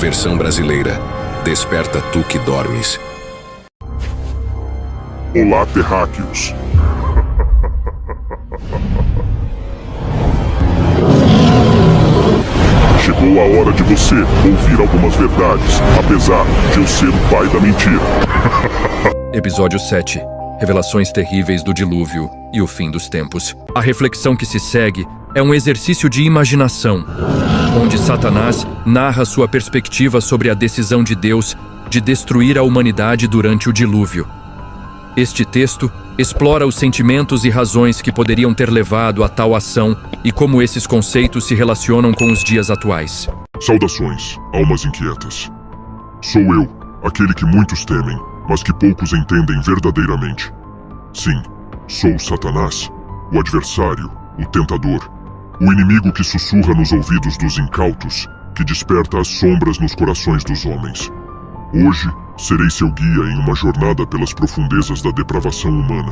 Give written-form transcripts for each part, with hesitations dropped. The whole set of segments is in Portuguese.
Versão brasileira. Desperta tu que dormes. Olá, terráqueos. Chegou a hora de você ouvir algumas verdades, apesar de eu ser o pai da mentira. Episódio 7. Revelações terríveis do dilúvio e o fim dos tempos. A reflexão que se segue é um exercício de imaginação, onde Satanás narra sua perspectiva sobre a decisão de Deus de destruir a humanidade durante o dilúvio. Este texto explora os sentimentos e razões que poderiam ter levado a tal ação e como esses conceitos se relacionam com os dias atuais. Saudações, almas inquietas. Sou eu, aquele que muitos temem, mas que poucos entendem verdadeiramente. Sim, sou Satanás, o adversário, o tentador, o inimigo que sussurra nos ouvidos dos incautos, que desperta as sombras nos corações dos homens. Hoje, serei seu guia em uma jornada pelas profundezas da depravação humana,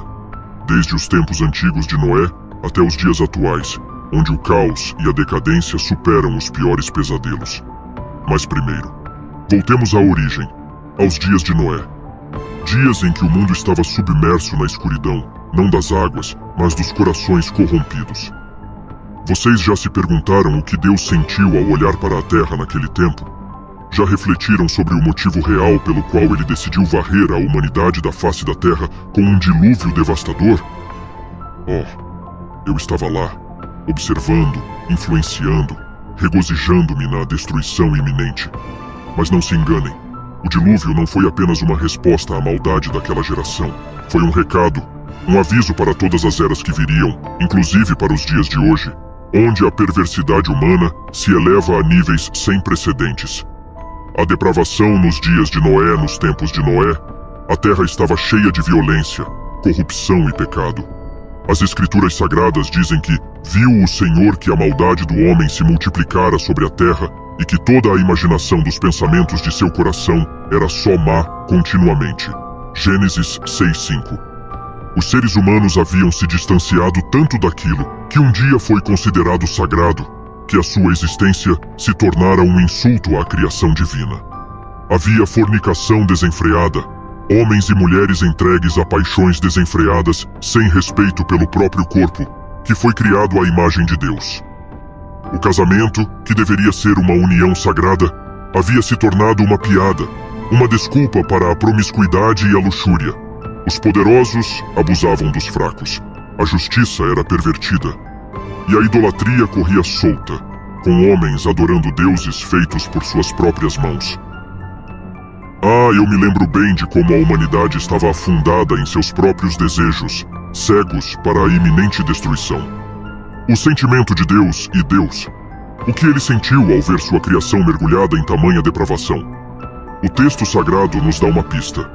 desde os tempos antigos de Noé até os dias atuais, onde o caos e a decadência superam os piores pesadelos. Mas primeiro, voltemos à origem, aos dias de Noé. Dias em que o mundo estava submerso na escuridão, não das águas, mas dos corações corrompidos. Vocês já se perguntaram o que Deus sentiu ao olhar para a Terra naquele tempo? Já refletiram sobre o motivo real pelo qual ele decidiu varrer a humanidade da face da Terra com um dilúvio devastador? Eu estava lá, observando, influenciando, regozijando-me na destruição iminente. Mas não se enganem, o dilúvio não foi apenas uma resposta à maldade daquela geração. Foi um recado, um aviso para todas as eras que viriam, inclusive para os dias de hoje, onde a perversidade humana se eleva a níveis sem precedentes. A depravação nos dias de Noé, nos tempos de Noé, a terra estava cheia de violência, corrupção e pecado. As escrituras sagradas dizem que viu o Senhor que a maldade do homem se multiplicara sobre a terra e que toda a imaginação dos pensamentos de seu coração era só má continuamente. Gênesis 6:5. Os seres humanos haviam se distanciado tanto daquilo que um dia foi considerado sagrado, que a sua existência se tornara um insulto à criação divina. Havia fornicação desenfreada, homens e mulheres entregues a paixões desenfreadas sem respeito pelo próprio corpo, que foi criado à imagem de Deus. O casamento, que deveria ser uma união sagrada, havia se tornado uma piada, uma desculpa para a promiscuidade e a luxúria. Os poderosos abusavam dos fracos, a justiça era pervertida, e a idolatria corria solta, com homens adorando deuses feitos por suas próprias mãos. Eu me lembro bem de como a humanidade estava afundada em seus próprios desejos, cegos para a iminente destruição. O sentimento de Deus e Deus. O que ele sentiu ao ver sua criação mergulhada em tamanha depravação? O texto sagrado nos dá uma pista.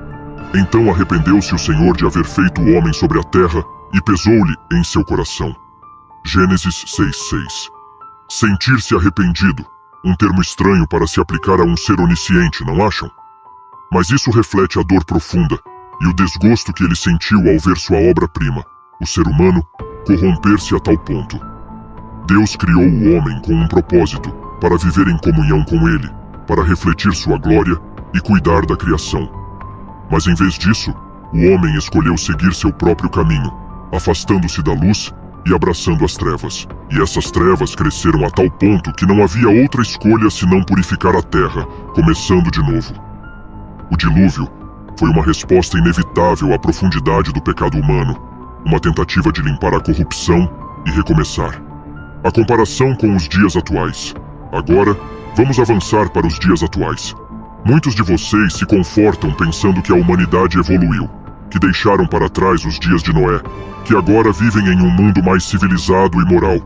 Então arrependeu-se o Senhor de haver feito o homem sobre a terra e pesou-lhe em seu coração. Gênesis 6:6. Sentir-se arrependido, um termo estranho para se aplicar a um ser onisciente, não acham? Mas isso reflete a dor profunda e o desgosto que ele sentiu ao ver sua obra-prima, o ser humano, corromper-se a tal ponto. Deus criou o homem com um propósito, para viver em comunhão com ele, para refletir sua glória e cuidar da criação. Mas em vez disso, o homem escolheu seguir seu próprio caminho, afastando-se da luz e abraçando as trevas. E essas trevas cresceram a tal ponto que não havia outra escolha senão purificar a terra, começando de novo. O dilúvio foi uma resposta inevitável à profundidade do pecado humano, uma tentativa de limpar a corrupção e recomeçar. A comparação com os dias atuais. Agora, vamos avançar para os dias atuais. Muitos de vocês se confortam pensando que a humanidade evoluiu, que deixaram para trás os dias de Noé, que agora vivem em um mundo mais civilizado e moral.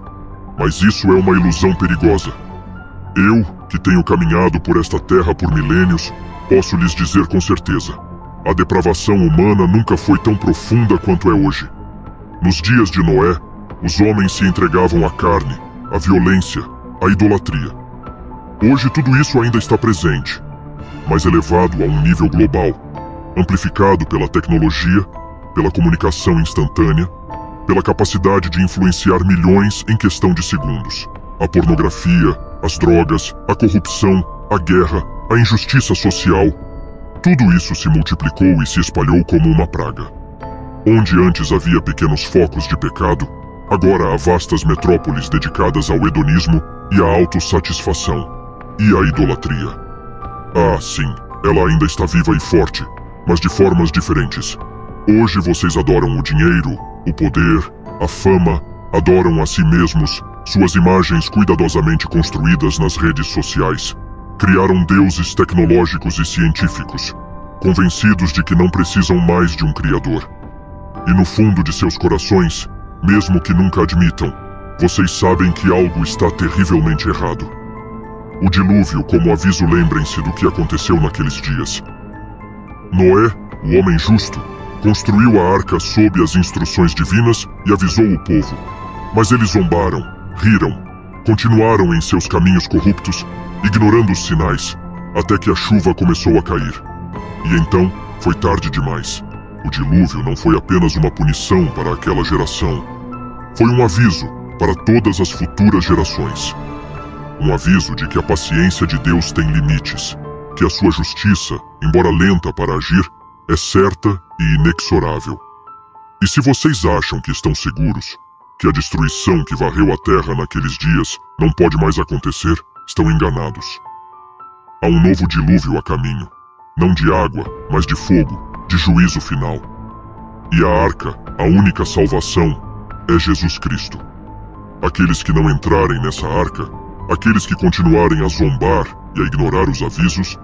Mas isso é uma ilusão perigosa. Eu, que tenho caminhado por esta terra por milênios, posso lhes dizer com certeza: a depravação humana nunca foi tão profunda quanto é hoje. Nos dias de Noé, os homens se entregavam à carne, à violência, à idolatria. Hoje tudo isso ainda está presente, mas elevado a um nível global, amplificado pela tecnologia, pela comunicação instantânea, pela capacidade de influenciar milhões em questão de segundos. A pornografia, as drogas, a corrupção, a guerra, a injustiça social, tudo isso se multiplicou e se espalhou como uma praga. Onde antes havia pequenos focos de pecado, agora há vastas metrópoles dedicadas ao hedonismo e à autossatisfação, e à idolatria. Ah, sim, ela ainda está viva e forte, mas de formas diferentes. Hoje vocês adoram o dinheiro, o poder, a fama, adoram a si mesmos, suas imagens cuidadosamente construídas nas redes sociais. Criaram deuses tecnológicos e científicos, convencidos de que não precisam mais de um criador. E no fundo de seus corações, mesmo que nunca admitam, vocês sabem que algo está terrivelmente errado. O dilúvio, como aviso, lembrem-se do que aconteceu naqueles dias. Noé, o homem justo, construiu a arca sob as instruções divinas e avisou o povo. Mas eles zombaram, riram, continuaram em seus caminhos corruptos, ignorando os sinais, até que a chuva começou a cair. E então, foi tarde demais. O dilúvio não foi apenas uma punição para aquela geração. Foi um aviso para todas as futuras gerações. Um aviso de que a paciência de Deus tem limites, que a sua justiça, embora lenta para agir, é certa e inexorável. E se vocês acham que estão seguros, que a destruição que varreu a terra naqueles dias não pode mais acontecer, estão enganados. Há um novo dilúvio a caminho, não de água, mas de fogo, de juízo final. E a arca, a única salvação, é Jesus Cristo. Aqueles que não entrarem nessa arca, aqueles que continuarem a zombar e a ignorar os avisos,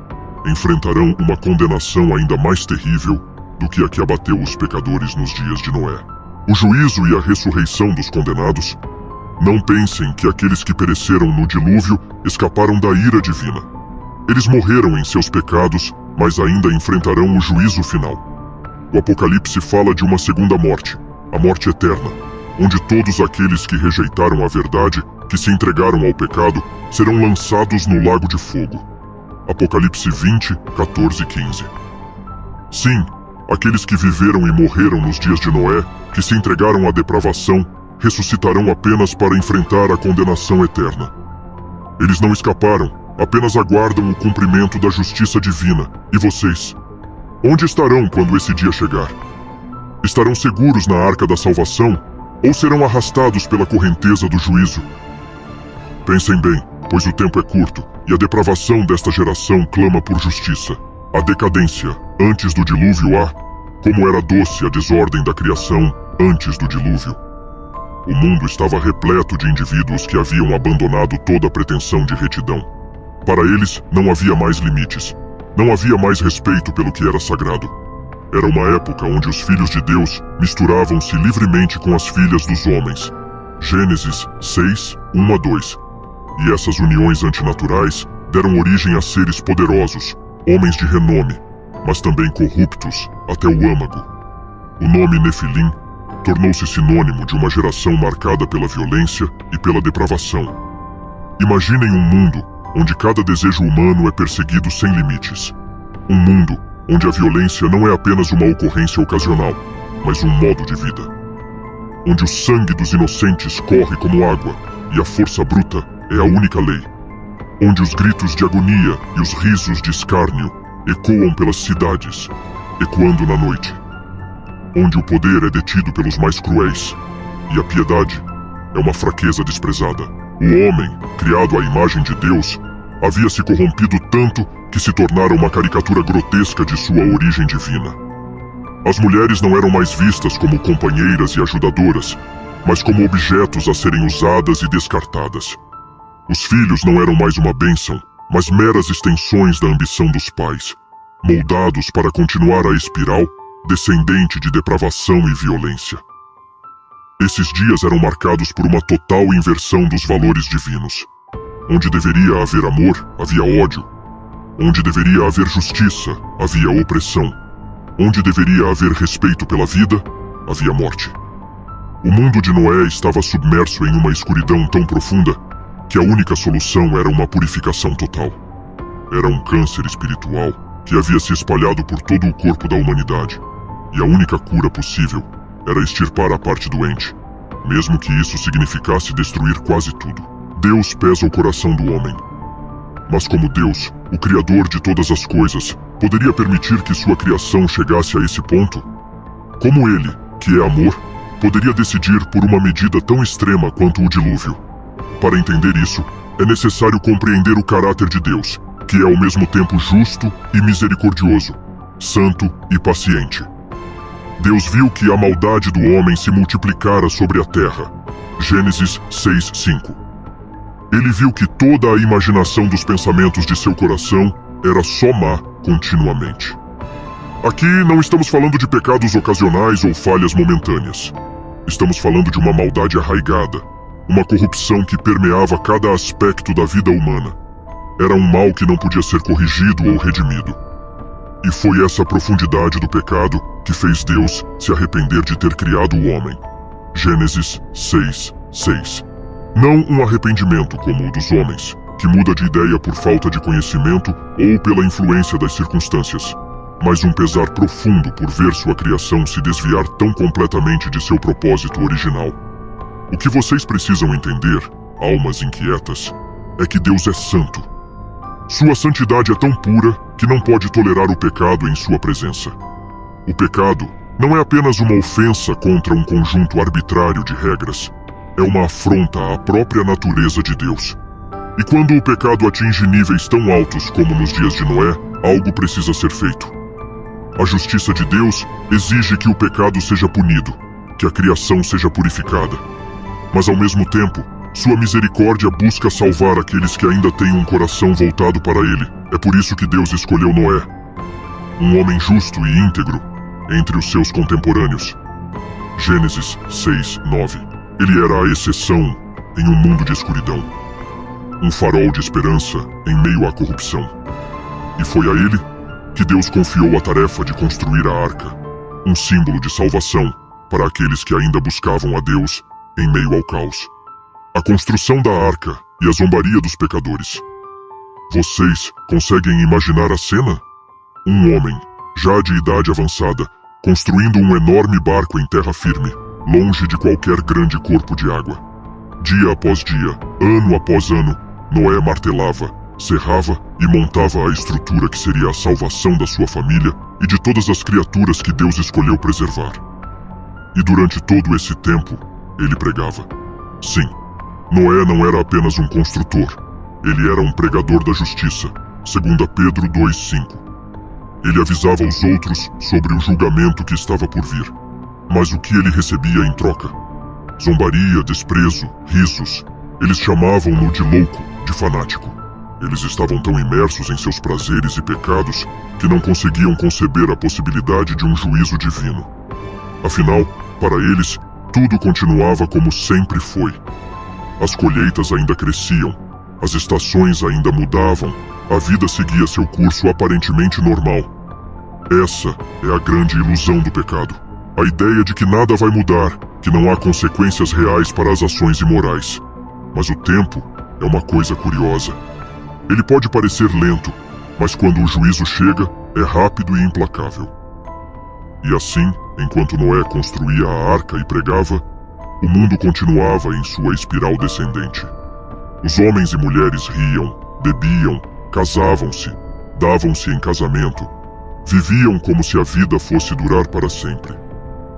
enfrentarão uma condenação ainda mais terrível do que a que abateu os pecadores nos dias de Noé. O juízo e a ressurreição dos condenados. Não pensem que aqueles que pereceram no dilúvio escaparam da ira divina. Eles morreram em seus pecados, mas ainda enfrentarão o juízo final. O Apocalipse fala de uma segunda morte, a morte eterna, onde todos aqueles que rejeitaram a verdade, que se entregaram ao pecado, serão lançados no lago de fogo. Apocalipse 20, 14 e 15. Sim, aqueles que viveram e morreram nos dias de Noé, que se entregaram à depravação, ressuscitarão apenas para enfrentar a condenação eterna. Eles não escaparam, apenas aguardam o cumprimento da justiça divina. E vocês? Onde estarão quando esse dia chegar? Estarão seguros na arca da salvação ou serão arrastados pela correnteza do juízo? Pensem bem, pois o tempo é curto e a depravação desta geração clama por justiça. A decadência antes do dilúvio há, como era doce a desordem da criação antes do dilúvio. O mundo estava repleto de indivíduos que haviam abandonado toda a pretensão de retidão. Para eles, não havia mais limites. Não havia mais respeito pelo que era sagrado. Era uma época onde os filhos de Deus misturavam-se livremente com as filhas dos homens. Gênesis 6, 1 a 2. E essas uniões antinaturais deram origem a seres poderosos, homens de renome, mas também corruptos até o âmago. O nome Nefilim tornou-se sinônimo de uma geração marcada pela violência e pela depravação. Imaginem um mundo onde cada desejo humano é perseguido sem limites. Um mundo onde a violência não é apenas uma ocorrência ocasional, mas um modo de vida. Onde o sangue dos inocentes corre como água e a força bruta é a única lei. Onde os gritos de agonia e os risos de escárnio ecoam pelas cidades, ecoando na noite. Onde o poder é detido pelos mais cruéis e a piedade é uma fraqueza desprezada. O homem, criado à imagem de Deus, havia se corrompido tanto que se tornara uma caricatura grotesca de sua origem divina. As mulheres não eram mais vistas como companheiras e ajudadoras, mas como objetos a serem usadas e descartadas. Os filhos não eram mais uma bênção, mas meras extensões da ambição dos pais, moldados para continuar a espiral descendente de depravação e violência. Esses dias eram marcados por uma total inversão dos valores divinos. Onde deveria haver amor, havia ódio. Onde deveria haver justiça, havia opressão. Onde deveria haver respeito pela vida, havia morte. O mundo de Noé estava submerso em uma escuridão tão profunda que a única solução era uma purificação total. Era um câncer espiritual que havia se espalhado por todo o corpo da humanidade. E a única cura possível era extirpar a parte doente, mesmo que isso significasse destruir quase tudo. Deus pesa o coração do homem. Mas como Deus, o Criador de todas as coisas, poderia permitir que sua criação chegasse a esse ponto? Como Ele, que é amor, poderia decidir por uma medida tão extrema quanto o dilúvio? Para entender isso, é necessário compreender o caráter de Deus, que é ao mesmo tempo justo e misericordioso, santo e paciente. Deus viu que a maldade do homem se multiplicara sobre a terra. Gênesis 6:5. Ele viu que toda a imaginação dos pensamentos de seu coração era só má continuamente. Aqui não estamos falando de pecados ocasionais ou falhas momentâneas. Estamos falando de uma maldade arraigada, uma corrupção que permeava cada aspecto da vida humana. Era um mal que não podia ser corrigido ou redimido. E foi essa profundidade do pecado que fez Deus se arrepender de ter criado o homem. Gênesis 6:6. Não um arrependimento como o dos homens, que muda de ideia por falta de conhecimento ou pela influência das circunstâncias, mas um pesar profundo por ver sua criação se desviar tão completamente de seu propósito original. O que vocês precisam entender, almas inquietas, é que Deus é santo. Sua santidade é tão pura que não pode tolerar o pecado em sua presença. O pecado não é apenas uma ofensa contra um conjunto arbitrário de regras. É uma afronta à própria natureza de Deus. E quando o pecado atinge níveis tão altos como nos dias de Noé, algo precisa ser feito. A justiça de Deus exige que o pecado seja punido, que a criação seja purificada. Mas ao mesmo tempo, sua misericórdia busca salvar aqueles que ainda têm um coração voltado para Ele. É por isso que Deus escolheu Noé, um homem justo e íntegro, entre os seus contemporâneos. Gênesis 6:9. Ele era a exceção em um mundo de escuridão, um farol de esperança em meio à corrupção. E foi a ele que Deus confiou a tarefa de construir a arca, um símbolo de salvação para aqueles que ainda buscavam a Deus em meio ao caos. A construção da arca e a zombaria dos pecadores. Vocês conseguem imaginar a cena? Um homem, já de idade avançada, construindo um enorme barco em terra firme, longe de qualquer grande corpo de água. Dia após dia, ano após ano, Noé martelava, serrava e montava a estrutura que seria a salvação da sua família e de todas as criaturas que Deus escolheu preservar. E durante todo esse tempo, ele pregava. Sim, Noé não era apenas um construtor, ele era um pregador da justiça, 2 Pedro 2:5. Ele avisava os outros sobre o julgamento que estava por vir. Mas o que ele recebia em troca? Zombaria, desprezo, risos. Eles chamavam-no de louco, de fanático. Eles estavam tão imersos em seus prazeres e pecados que não conseguiam conceber a possibilidade de um juízo divino. Afinal, para eles, tudo continuava como sempre foi. As colheitas ainda cresciam, as estações ainda mudavam, a vida seguia seu curso aparentemente normal. Essa é a grande ilusão do pecado. A ideia de que nada vai mudar, que não há consequências reais para as ações imorais. Mas o tempo é uma coisa curiosa. Ele pode parecer lento, mas quando o juízo chega, é rápido e implacável. E assim, enquanto Noé construía a arca e pregava, o mundo continuava em sua espiral descendente. Os homens e mulheres riam, bebiam, casavam-se, davam-se em casamento, viviam como se a vida fosse durar para sempre.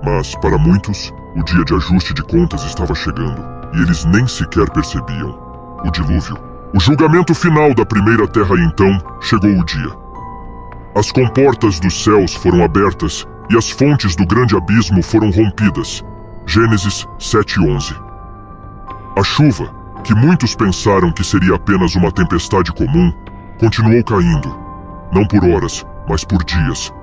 Mas, para muitos, o dia de ajuste de contas estava chegando, e eles nem sequer percebiam. O dilúvio, o julgamento final da primeira terra, e então chegou o dia. As comportas dos céus foram abertas e as fontes do grande abismo foram rompidas. Gênesis 7:11. A chuva, que muitos pensaram que seria apenas uma tempestade comum, continuou caindo, não por horas, mas por dias.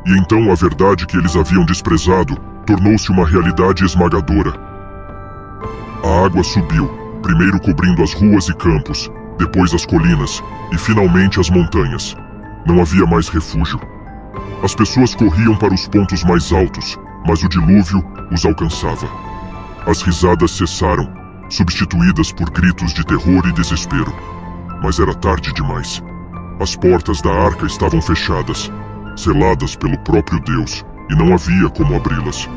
E então a verdade que eles haviam desprezado tornou-se uma realidade esmagadora. A água subiu, primeiro cobrindo as ruas e campos, depois as colinas e finalmente as montanhas. Não havia mais refúgio. As pessoas corriam para os pontos mais altos, mas o dilúvio os alcançava. As risadas cessaram, substituídas por gritos de terror e desespero. Mas era tarde demais. As portas da arca estavam fechadas, seladas pelo próprio Deus, e não havia como abri-las.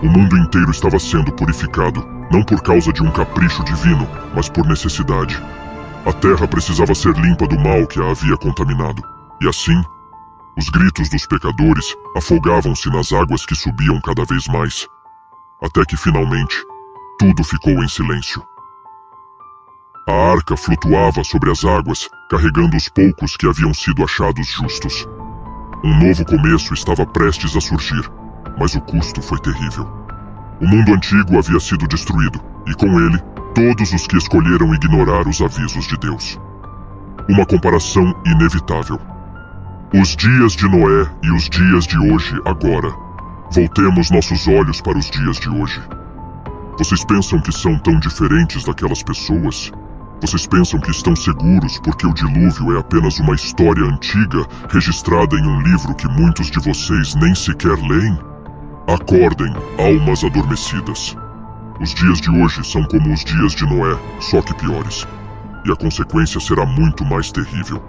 O mundo inteiro estava sendo purificado, não por causa de um capricho divino, mas por necessidade. A terra precisava ser limpa do mal que a havia contaminado. E assim, os gritos dos pecadores afogavam-se nas águas que subiam cada vez mais, até que finalmente tudo ficou em silêncio. A arca flutuava sobre as águas, carregando os poucos que haviam sido achados justos. Um novo começo estava prestes a surgir, mas o custo foi terrível. O mundo antigo havia sido destruído, e com ele, todos os que escolheram ignorar os avisos de Deus. Uma comparação inevitável. Os dias de Noé e os dias de hoje, agora. Voltemos nossos olhos para os dias de hoje. Vocês pensam que são tão diferentes daquelas pessoas? Vocês pensam que estão seguros porque o dilúvio é apenas uma história antiga registrada em um livro que muitos de vocês nem sequer leem? Acordem, almas adormecidas. Os dias de hoje são como os dias de Noé, só que piores. E a consequência será muito mais terrível.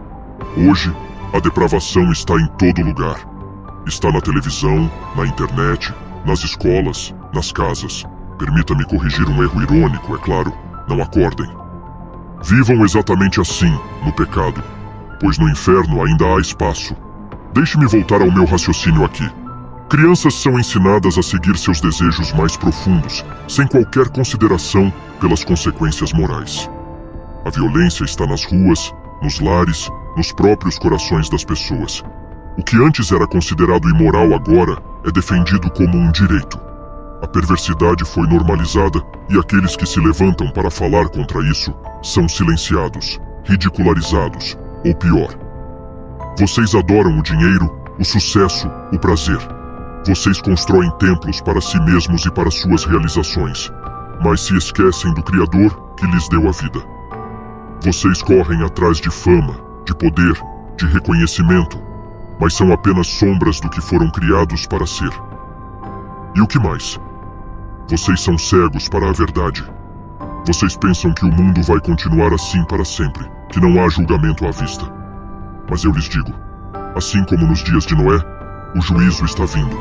Hoje, a depravação está em todo lugar. Está na televisão, na internet, nas escolas, nas casas. Permita-me corrigir um erro irônico, é claro. Não acordem. Vivam exatamente assim, no pecado, pois no inferno ainda há espaço. Deixe-me voltar ao meu raciocínio aqui. Crianças são ensinadas a seguir seus desejos mais profundos, sem qualquer consideração pelas consequências morais. A violência está nas ruas, nos lares, nos próprios corações das pessoas. O que antes era considerado imoral agora é defendido como um direito. A perversidade foi normalizada e aqueles que se levantam para falar contra isso são silenciados, ridicularizados, ou pior. Vocês adoram o dinheiro, o sucesso, o prazer. Vocês constroem templos para si mesmos e para suas realizações, mas se esquecem do Criador que lhes deu a vida. Vocês correm atrás de fama, de poder, de reconhecimento, mas são apenas sombras do que foram criados para ser. E o que mais? Vocês são cegos para a verdade. Vocês pensam que o mundo vai continuar assim para sempre, que não há julgamento à vista. Mas eu lhes digo, assim como nos dias de Noé, o juízo está vindo,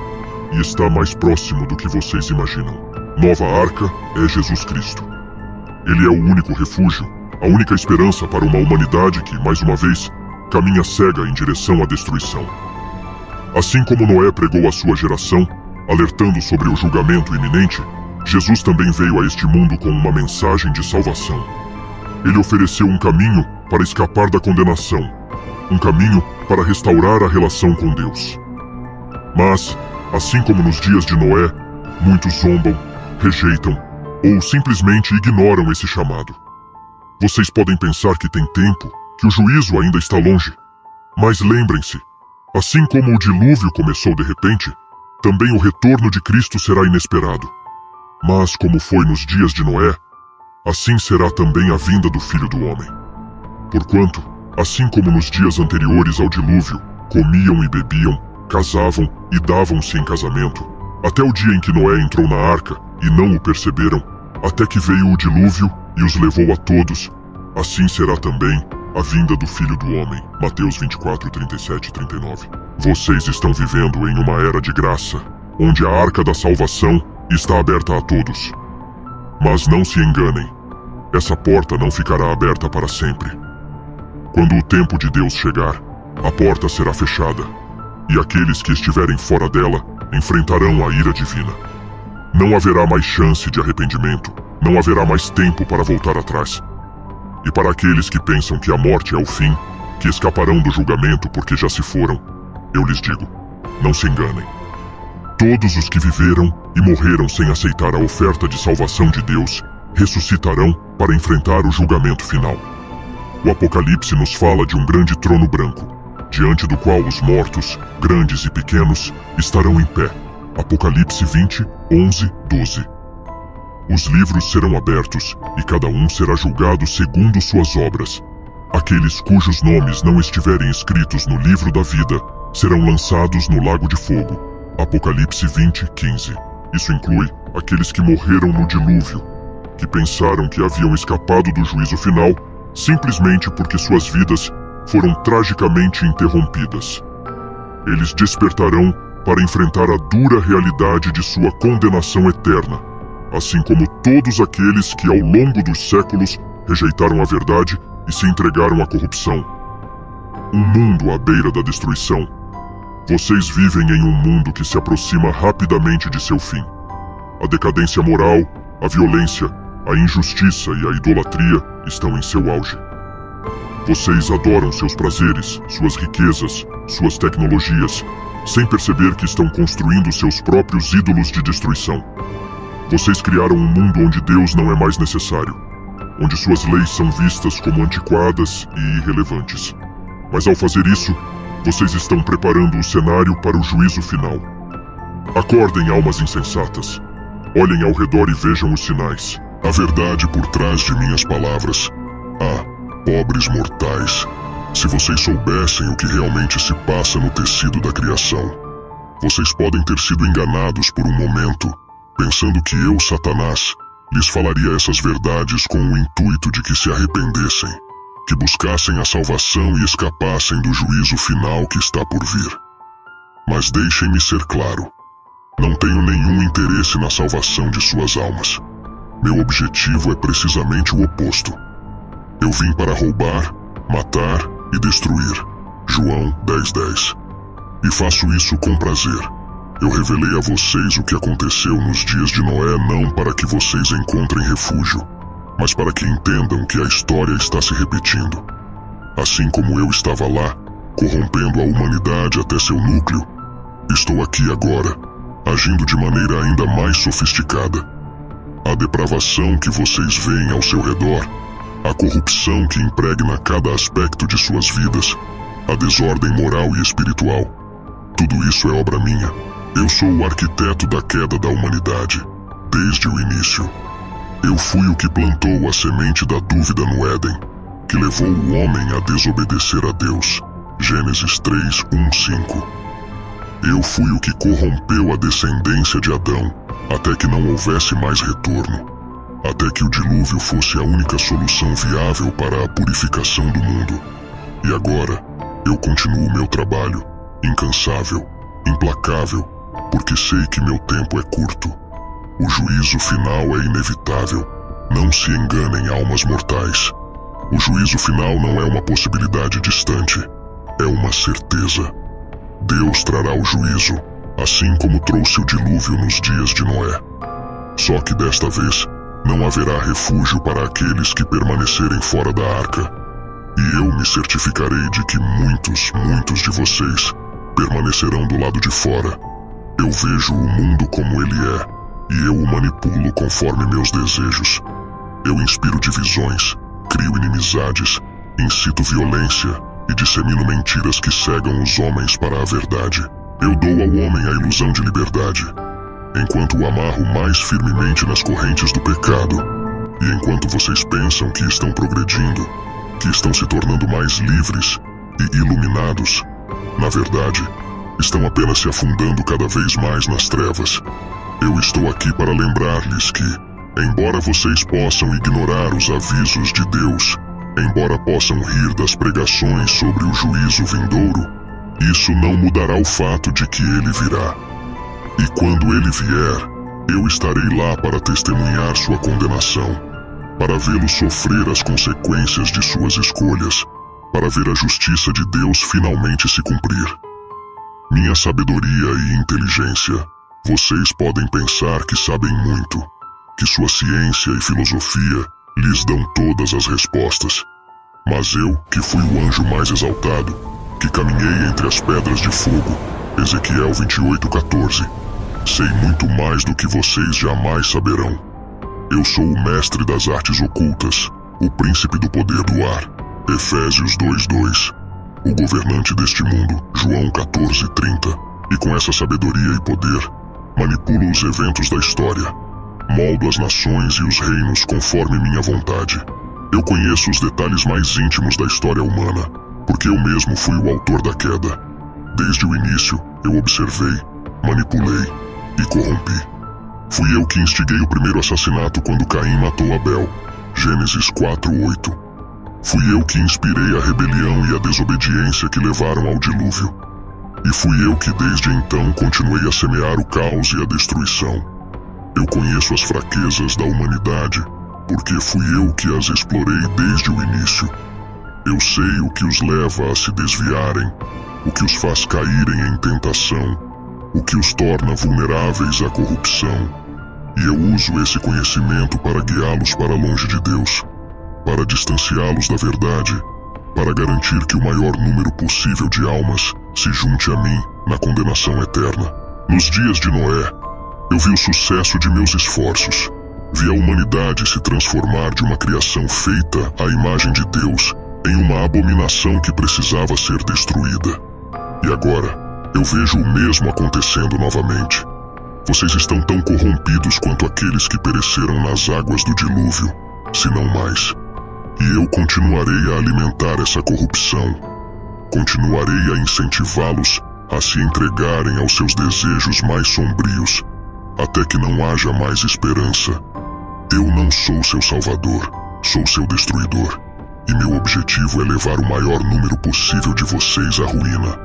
e está mais próximo do que vocês imaginam. Nova arca é Jesus Cristo. Ele é o único refúgio, a única esperança para uma humanidade que, mais uma vez, caminha cega em direção à destruição. Assim como Noé pregou à sua geração, alertando sobre o julgamento iminente, Jesus também veio a este mundo com uma mensagem de salvação. Ele ofereceu um caminho para escapar da condenação, um caminho para restaurar a relação com Deus. Mas, assim como nos dias de Noé, muitos zombam, rejeitam ou simplesmente ignoram esse chamado. Vocês podem pensar que tem tempo, que o juízo ainda está longe. Mas lembrem-se, assim como o dilúvio começou de repente, também o retorno de Cristo será inesperado. Mas como foi nos dias de Noé, assim será também a vinda do Filho do Homem. Porquanto, assim como nos dias anteriores ao dilúvio, comiam e bebiam, casavam e davam-se em casamento, até o dia em que Noé entrou na arca e não o perceberam, até que veio o dilúvio e os levou a todos, assim será também a vinda do Filho do Homem. Mateus 24, 37 e 39. Vocês estão vivendo em uma era de graça, onde a arca da salvação está aberta a todos. Mas não se enganem, essa porta não ficará aberta para sempre. Quando o tempo de Deus chegar, a porta será fechada, e aqueles que estiverem fora dela enfrentarão a ira divina. Não haverá mais chance de arrependimento, não haverá mais tempo para voltar atrás. E para aqueles que pensam que a morte é o fim, que escaparão do julgamento porque já se foram, eu lhes digo, não se enganem. Todos os que viveram e morreram sem aceitar a oferta de salvação de Deus, ressuscitarão para enfrentar o julgamento final. O Apocalipse nos fala de um grande trono branco, diante do qual os mortos, grandes e pequenos, estarão em pé. Apocalipse 20, 11, 12. Os livros serão abertos, e cada um será julgado segundo suas obras. Aqueles cujos nomes não estiverem escritos no livro da vida, serão lançados no lago de fogo. Apocalipse 20, 15. Isso inclui aqueles que morreram no dilúvio, que pensaram que haviam escapado do juízo final, simplesmente porque suas vidas foram tragicamente interrompidas. Eles despertarão para enfrentar a dura realidade de sua condenação eterna, assim como todos aqueles que ao longo dos séculos rejeitaram a verdade e se entregaram à corrupção. Um mundo à beira da destruição. Vocês vivem em um mundo que se aproxima rapidamente de seu fim. A decadência moral, a violência, a injustiça e a idolatria estão em seu auge. Vocês adoram seus prazeres, suas riquezas, suas tecnologias, sem perceber que estão construindo seus próprios ídolos de destruição. Vocês criaram um mundo onde Deus não é mais necessário, onde suas leis são vistas como antiquadas e irrelevantes. Mas ao fazer isso, vocês estão preparando o cenário para o juízo final. Acordem, almas insensatas. Olhem ao redor e vejam os sinais. A verdade por trás de minhas palavras. Pobres mortais, se vocês soubessem o que realmente se passa no tecido da criação. Vocês podem ter sido enganados por um momento, pensando que eu, Satanás, lhes falaria essas verdades com o intuito de que se arrependessem, que buscassem a salvação e escapassem do juízo final que está por vir. Mas deixem-me ser claro, não tenho nenhum interesse na salvação de suas almas. Meu objetivo é precisamente o oposto. Eu vim para roubar, matar e destruir. João 10:10. E faço isso com prazer. Eu revelei a vocês o que aconteceu nos dias de Noé não para que vocês encontrem refúgio, mas para que entendam que a história está se repetindo. Assim como eu estava lá, corrompendo a humanidade até seu núcleo, estou aqui agora, agindo de maneira ainda mais sofisticada. A depravação que vocês veem ao seu redor, a corrupção que impregna cada aspecto de suas vidas, a desordem moral e espiritual, tudo isso é obra minha. Eu sou o arquiteto da queda da humanidade, desde o início. Eu fui o que plantou a semente da dúvida no Éden, que levou o homem a desobedecer a Deus. Gênesis 3:1-5. Eu fui o que corrompeu a descendência de Adão, até que não houvesse mais retorno, até que o dilúvio fosse a única solução viável para a purificação do mundo. E agora, eu continuo meu trabalho, incansável, implacável, porque sei que meu tempo é curto. O juízo final é inevitável. Não se enganem, almas mortais. O juízo final não é uma possibilidade distante, é uma certeza. Deus trará o juízo, assim como trouxe o dilúvio nos dias de Noé. Só que desta vez, não haverá refúgio para aqueles que permanecerem fora da arca. E eu me certificarei de que muitos de vocês permanecerão do lado de fora. Eu vejo o mundo como ele é, e eu o manipulo conforme meus desejos. Eu inspiro divisões, crio inimizades, incito violência e dissemino mentiras que cegam os homens para a verdade. Eu dou ao homem a ilusão de liberdade, enquanto o amarro mais firmemente nas correntes do pecado. E enquanto vocês pensam que estão progredindo, que estão se tornando mais livres e iluminados, na verdade, estão apenas se afundando cada vez mais nas trevas. Eu estou aqui para lembrar-lhes que, embora vocês possam ignorar os avisos de Deus, embora possam rir das pregações sobre o juízo vindouro, isso não mudará o fato de que ele virá. E quando ele vier, eu estarei lá para testemunhar sua condenação, para vê-lo sofrer as consequências de suas escolhas, para ver a justiça de Deus finalmente se cumprir. Minha sabedoria e inteligência, vocês podem pensar que sabem muito, que sua ciência e filosofia lhes dão todas as respostas. Mas eu, que fui o anjo mais exaltado, que caminhei entre as pedras de fogo, Ezequiel 28:14, sei muito mais do que vocês jamais saberão. Eu sou o mestre das artes ocultas, o príncipe do poder do ar, Efésios 2:2, o governante deste mundo, João 14:30, e com essa sabedoria e poder, manipulo os eventos da história, moldo as nações e os reinos conforme minha vontade. Eu conheço os detalhes mais íntimos da história humana, porque eu mesmo fui o autor da queda. Desde o início, eu observei, manipulei e corrompi. Fui eu que instiguei o primeiro assassinato quando Caim matou Abel, Gênesis 4:8. Fui eu que inspirei a rebelião e a desobediência que levaram ao dilúvio. E fui eu que desde então continuei a semear o caos e a destruição. Eu conheço as fraquezas da humanidade, porque fui eu que as explorei desde o início, Eu sei o que os leva a se desviarem, o que os faz caírem em tentação, o que os torna vulneráveis à corrupção. E eu uso esse conhecimento para guiá-los para longe de Deus, para distanciá-los da verdade, para garantir que o maior número possível de almas se junte a mim na condenação eterna. Nos dias de Noé, eu vi o sucesso de meus esforços. Vi a humanidade se transformar de uma criação feita à imagem de Deus em uma abominação que precisava ser destruída. E agora, eu vejo o mesmo acontecendo novamente. Vocês estão tão corrompidos quanto aqueles que pereceram nas águas do dilúvio, se não mais. E eu continuarei a alimentar essa corrupção. Continuarei a incentivá-los a se entregarem aos seus desejos mais sombrios, até que não haja mais esperança. Eu não sou seu salvador, sou seu destruidor, e meu objetivo é levar o maior número possível de vocês à ruína.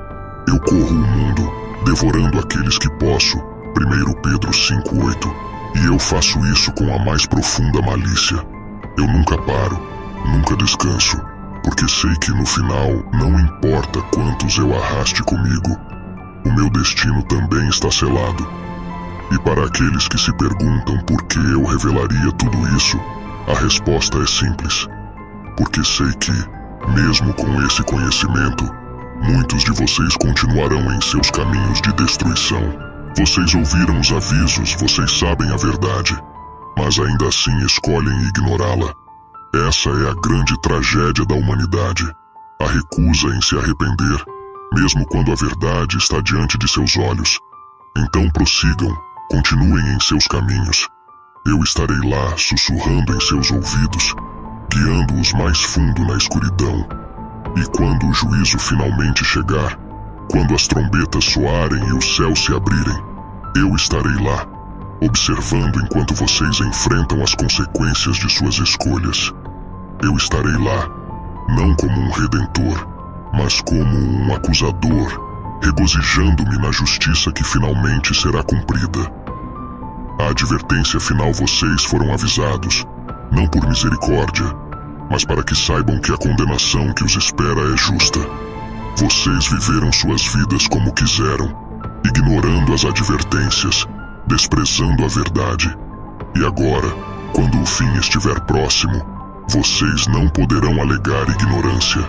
Eu corro o mundo, devorando aqueles que posso, 1 Pedro 5:8, e eu faço isso com a mais profunda malícia. Eu nunca paro, nunca descanso, porque sei que no final, não importa quantos eu arraste comigo, o meu destino também está selado. E para aqueles que se perguntam por que eu revelaria tudo isso, a resposta é simples. Porque sei que, mesmo com esse conhecimento, muitos de vocês continuarão em seus caminhos de destruição. Vocês ouviram os avisos, vocês sabem a verdade, mas ainda assim escolhem ignorá-la. Essa é a grande tragédia da humanidade, a recusa em se arrepender, mesmo quando a verdade está diante de seus olhos. Então prossigam, continuem em seus caminhos. Eu estarei lá sussurrando em seus ouvidos, guiando-os mais fundo na escuridão. E quando o juízo finalmente chegar, quando as trombetas soarem e os céus se abrirem, eu estarei lá, observando enquanto vocês enfrentam as consequências de suas escolhas. Eu estarei lá, não como um redentor, mas como um acusador, regozijando-me na justiça que finalmente será cumprida. A advertência final vocês foram avisados, não por misericórdia, mas para que saibam que a condenação que os espera é justa. Vocês viveram suas vidas como quiseram, ignorando as advertências, desprezando a verdade. E agora, quando o fim estiver próximo, vocês não poderão alegar ignorância.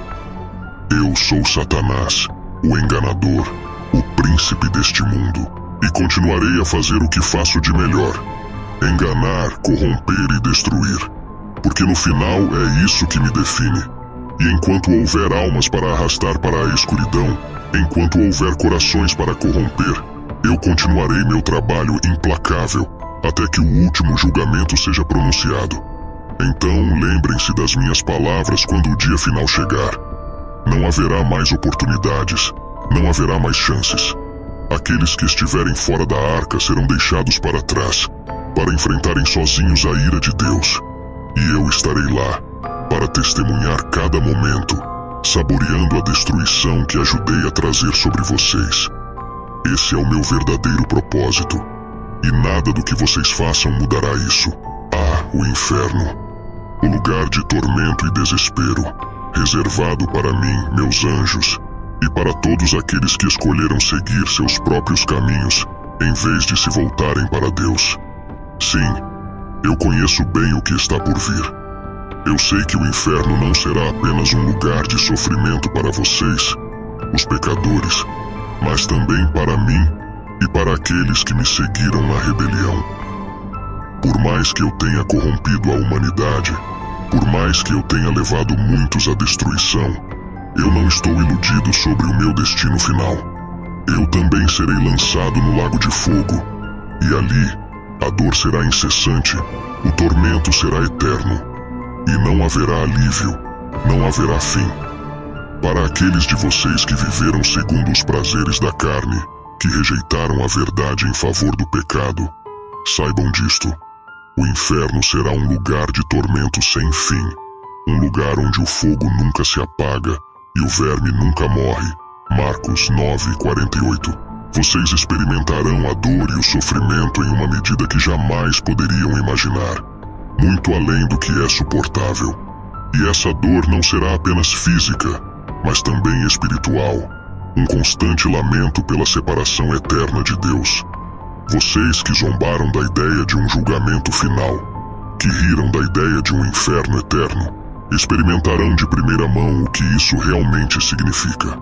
Eu sou Satanás, o enganador, o príncipe deste mundo, e continuarei a fazer o que faço de melhor: enganar, corromper e destruir. Porque no final é isso que me define. E enquanto houver almas para arrastar para a escuridão, enquanto houver corações para corromper, eu continuarei meu trabalho implacável até que o último julgamento seja pronunciado. Então lembrem-se das minhas palavras quando o dia final chegar. Não haverá mais oportunidades, não haverá mais chances. Aqueles que estiverem fora da arca serão deixados para trás, para enfrentarem sozinhos a ira de Deus. E eu estarei lá, para testemunhar cada momento, saboreando a destruição que ajudei a trazer sobre vocês. Esse é o meu verdadeiro propósito, e nada do que vocês façam mudará isso. O inferno, o lugar de tormento e desespero, reservado para mim, meus anjos, e para todos aqueles que escolheram seguir seus próprios caminhos, em vez de se voltarem para Deus. Sim, eu conheço bem o que está por vir. Eu sei que o inferno não será apenas um lugar de sofrimento para vocês, os pecadores, mas também para mim e para aqueles que me seguiram na rebelião. Por mais que eu tenha corrompido a humanidade, por mais que eu tenha levado muitos à destruição, eu não estou iludido sobre o meu destino final. Eu também serei lançado no lago de fogo, e ali a dor será incessante, o tormento será eterno, e não haverá alívio, não haverá fim. Para aqueles de vocês que viveram segundo os prazeres da carne, que rejeitaram a verdade em favor do pecado, saibam disto: o inferno será um lugar de tormento sem fim, um lugar onde o fogo nunca se apaga e o verme nunca morre. Marcos 9:48. Vocês experimentarão a dor e o sofrimento em uma medida que jamais poderiam imaginar, muito além do que é suportável. E essa dor não será apenas física, mas também espiritual. Um constante lamento pela separação eterna de Deus. Vocês que zombaram da ideia de um julgamento final, que riram da ideia de um inferno eterno, experimentarão de primeira mão o que isso realmente significa.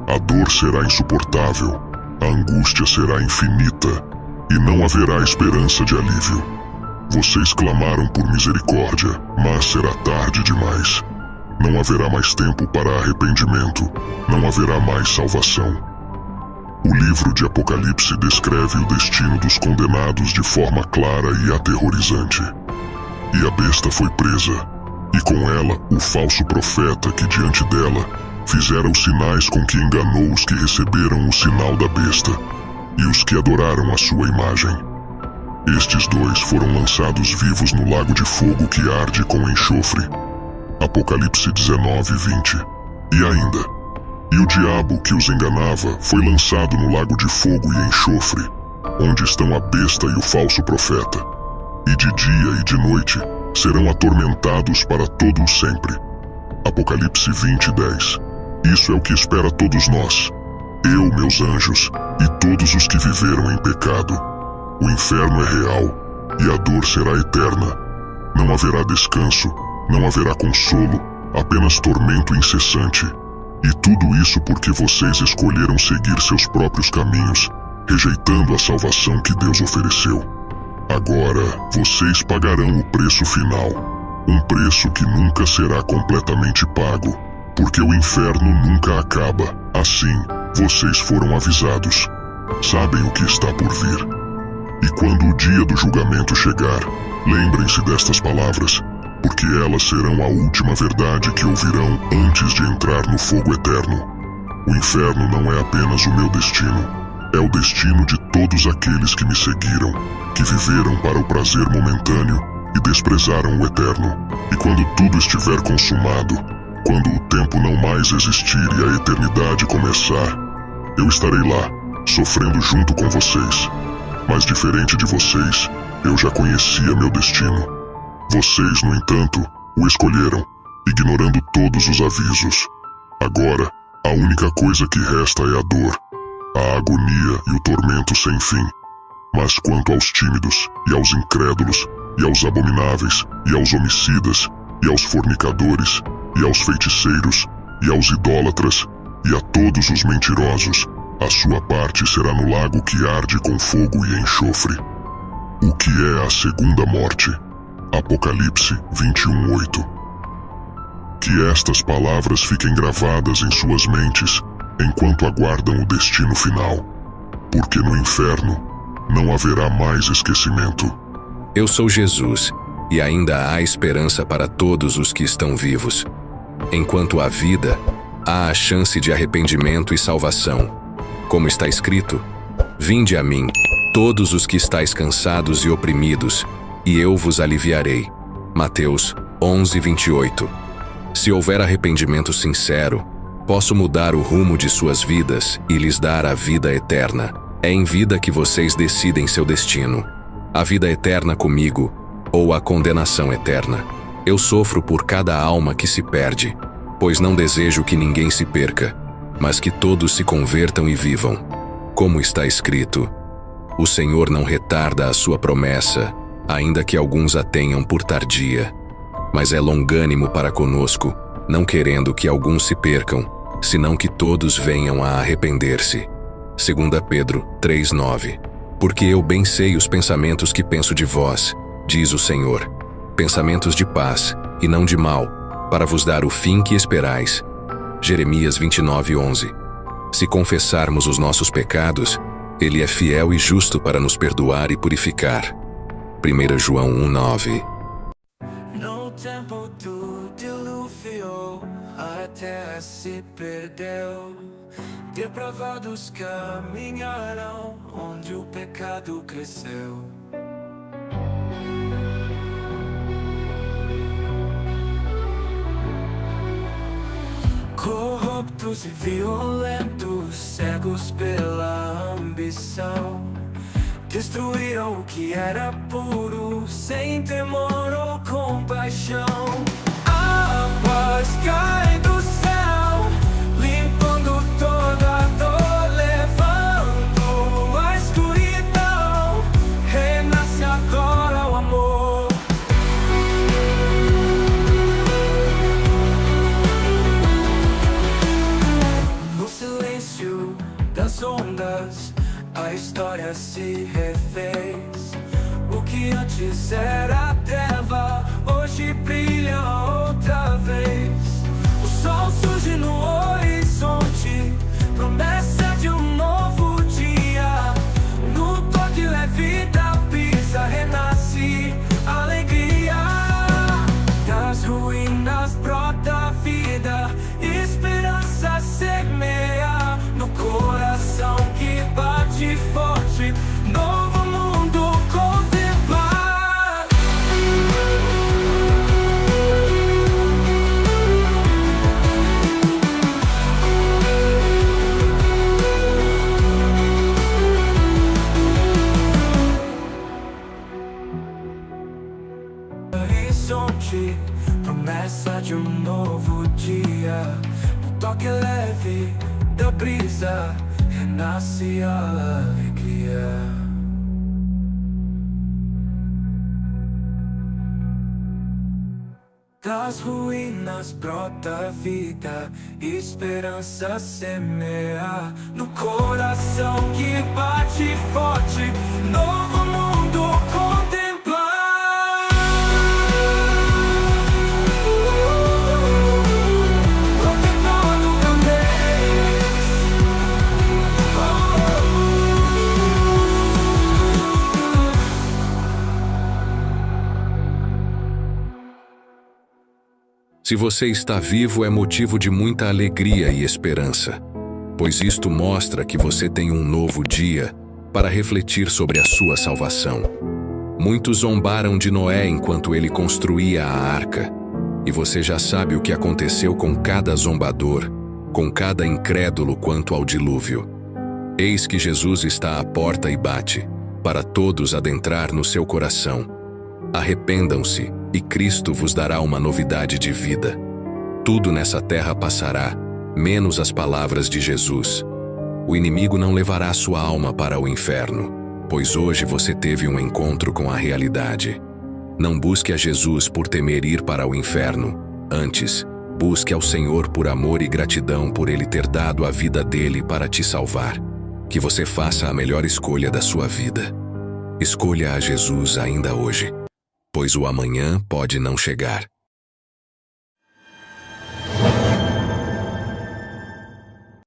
A dor será insuportável, a angústia será infinita e não haverá esperança de alívio. Vocês clamaram por misericórdia, mas será tarde demais. Não haverá mais tempo para arrependimento, não haverá mais salvação. O livro de Apocalipse descreve o destino dos condenados de forma clara e aterrorizante. E a besta foi presa, e com ela o falso profeta que diante dela fizera os sinais com que enganou os que receberam o sinal da besta e os que adoraram a sua imagem. Estes dois foram lançados vivos no lago de fogo que arde com enxofre. Apocalipse 19:20. E ainda, e o diabo que os enganava foi lançado no lago de fogo e enxofre, onde estão a besta e o falso profeta. E de dia e de noite serão atormentados para todo o sempre. Apocalipse 20:10. Isso é o que espera todos nós, eu, meus anjos, e todos os que viveram em pecado. O inferno é real, e a dor será eterna. Não haverá descanso, não haverá consolo, apenas tormento incessante. E tudo isso porque vocês escolheram seguir seus próprios caminhos, rejeitando a salvação que Deus ofereceu. Agora, vocês pagarão o preço final, um preço que nunca será completamente pago, porque o inferno nunca acaba. Assim, vocês foram avisados. Sabem o que está por vir. E quando o dia do julgamento chegar, lembrem-se destas palavras, porque elas serão a última verdade que ouvirão antes de entrar no fogo eterno. O inferno não é apenas o meu destino, é o destino de todos aqueles que me seguiram, que viveram para o prazer momentâneo e desprezaram o eterno. E quando tudo estiver consumado, quando o tempo não mais existir e a eternidade começar, eu estarei lá, sofrendo junto com vocês. Mas diferente de vocês, eu já conhecia meu destino. Vocês, no entanto, o escolheram, ignorando todos os avisos. Agora, a única coisa que resta é a dor, a agonia e o tormento sem fim. Mas quanto aos tímidos, e aos incrédulos, e aos abomináveis, e aos homicidas, e aos fornicadores, e aos feiticeiros, e aos idólatras, e a todos os mentirosos, a sua parte será no lago que arde com fogo e enxofre. O que é a segunda morte? Apocalipse 21:8. Que estas palavras fiquem gravadas em suas mentes enquanto aguardam o destino final, porque no inferno não haverá mais esquecimento. Eu sou Jesus, e ainda há esperança para todos os que estão vivos. Enquanto há vida, há a chance de arrependimento e salvação. Como está escrito: vinde a mim, todos os que estáis cansados e oprimidos, e eu vos aliviarei. Mateus 11:28. Se houver arrependimento sincero, posso mudar o rumo de suas vidas e lhes dar a vida eterna. É em vida que vocês decidem seu destino. A vida eterna comigo, ou a condenação eterna. Eu sofro por cada alma que se perde, pois não desejo que ninguém se perca, mas que todos se convertam e vivam. Como está escrito: o Senhor não retarda a sua promessa, ainda que alguns a tenham por tardia, mas é longânimo para conosco, não querendo que alguns se percam, senão que todos venham a arrepender-se. 2 Pedro 3:9. Porque eu bem sei os pensamentos que penso de vós, diz o Senhor, pensamentos de paz e não de mal, para vos dar o fim que esperais. Jeremias 29:11. Se confessarmos os nossos pecados, Ele é fiel e justo para nos perdoar e purificar. 1 João 1:9. No tempo do dilúvio, a terra se perdeu. Depravados caminharam onde o pecado cresceu. Corruptos e violentos, cegos pela ambição, destruíram o que era puro, sem temor ou compaixão. paz cai do céu, limpando toda a dor, levando a escuridão. Renasce agora o amor. No silêncio das ondas, a história se refez. O que antes era treva, hoje brilha outra vez. O sol surge no horizonte, promessa de um novo dia. No toque leve da brisa, renasce alegria. Das ruínas brota a vida, esperança semeia no coração que bate forte. Novo mundo contemplar. Horizonte, promessa de um novo dia. No toque leve da brisa, renasce a alegria. Das ruínas brota a vida, esperança semeia no coração que bate forte. Novo mundo contemplar. Contemplando também. Se você está vivo, é motivo de muita alegria e esperança, pois isto mostra que você tem um novo dia para refletir sobre a sua salvação. Muitos zombaram de Noé enquanto ele construía a arca, e você já sabe o que aconteceu com cada zombador, com cada incrédulo quanto ao dilúvio. Eis que Jesus está à porta e bate, para todos adentrar no seu coração. Arrependam-se, e Cristo vos dará uma novidade de vida. Tudo nessa terra passará, menos as palavras de Jesus. O inimigo não levará sua alma para o inferno, pois hoje você teve um encontro com a realidade. Não busque a Jesus por temer ir para o inferno. Antes, busque ao Senhor por amor e gratidão por Ele ter dado a vida dele para te salvar. Que você faça a melhor escolha da sua vida. Escolha a Jesus ainda hoje, pois o amanhã pode não chegar.